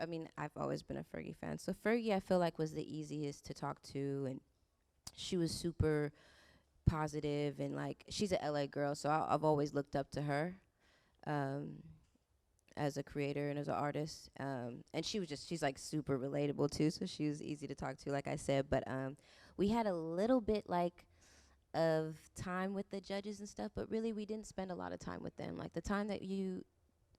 mean, I've always been a Fergie fan. So Fergie, I feel like was the easiest to talk to, and she was super positive, and like she's a LA girl, so I've always looked up to her. Um, as a creator and as an artist. And she's like super relatable too, so she was easy to talk to, like I said. But we had a little bit like of time with the judges and stuff, but really we didn't spend a lot of time with them. Like the time that you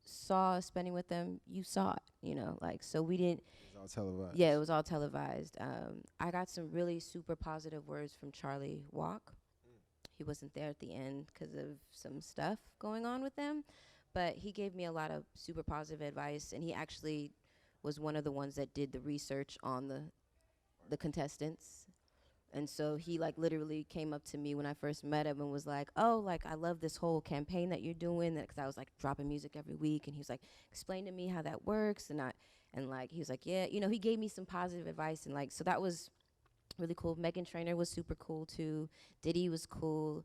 saw us spending with them, you saw it, like so we didn't. It was all televised. Yeah, it was all televised. I got some really super positive words from Charlie Walk. He wasn't there at the end because of some stuff going on with them, but he gave me a lot of super positive advice, and he actually was one of the ones that did the research on the contestants. And so he like literally came up to me when I first met him and was like, "Oh, like I love this whole campaign that you're doing." Because I was like dropping music every week, and he was like, "Explain to me how that works." And like he was like, "Yeah," he gave me some positive advice, and like so that was really cool. Megan Trainor was super cool too. Diddy was cool.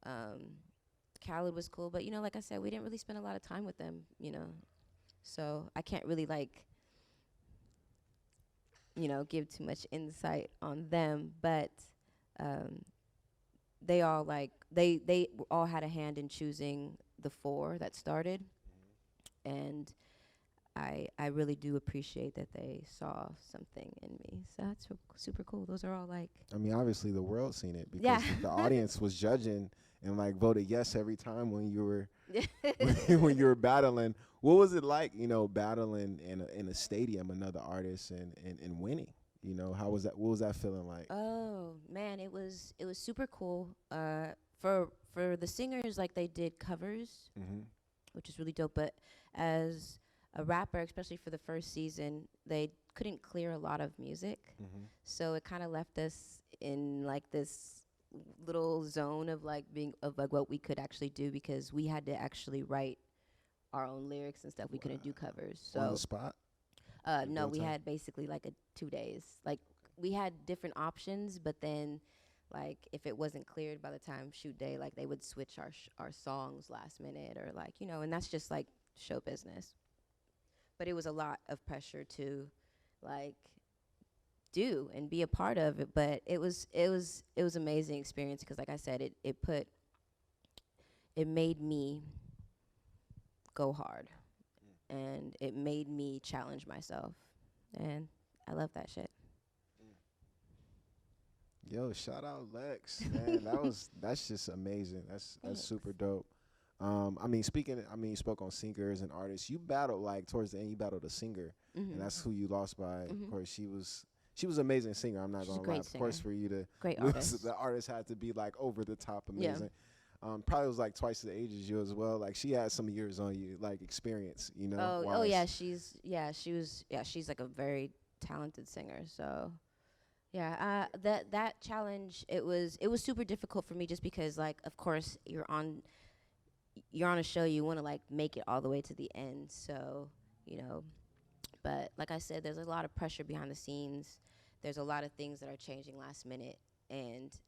Um, Khaled was cool, but like I said, we didn't really spend a lot of time with them. So I can't really like give too much insight on them, but um, they all like they all had a hand in choosing the four that started, and I really do appreciate that they saw something in me. So that's super cool. Those are all like I mean, obviously the world seen it because yeah. the audience was judging and like voted yes every time when you were when you were battling. What was it like, battling in a stadium another artist and winning? How was that? What was that feeling like? Oh man, it was super cool. For the singers, like they did covers, Mm-hmm. which is really dope. But as a rapper, especially for the first season, they couldn't clear a lot of music, Mm-hmm. so it kind of left us in like this little zone of like being of like what we could actually do, because we had to actually write our own lyrics and stuff. We couldn't do covers. On the So spot? no, Real we time? had basically like a 2 days. Like we had different options, but then like if it wasn't cleared by the time shoot day, like they would switch our songs last minute, or like and that's just like show business. But it was a lot of pressure to like do and be a part of it. But it was amazing experience, because like I said, it made me go hard, and it made me challenge myself, and I love that shit. Yo, shout out Lex, man. That's just amazing. That's Thanks. super dope. You spoke on singers and artists. You battled like towards the end. You battled a singer, and Mhm. that's who you lost by. Of Mhm. course, she was an amazing singer. I'm not She's a gonna lie. great Of course, singer. for you to Great lose, artist. the artist had to be like over the top Yeah. amazing. Probably was like twice the age as you as well. Like she had some years on you, like experience. Oh yeah, Wise. she's like a very talented singer. So yeah, that challenge, it was super difficult for me, just because like of course you're on a show, you want to like make it all the way to the end. So you know, but like I said, there's a lot of pressure behind the scenes. There's a lot of things that are changing last minute, and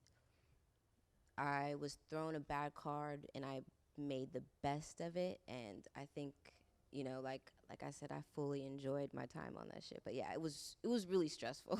I was thrown a bad card, and I made the best of it. And I think, like I said, I fully enjoyed my time on that shit. But yeah, it was really stressful.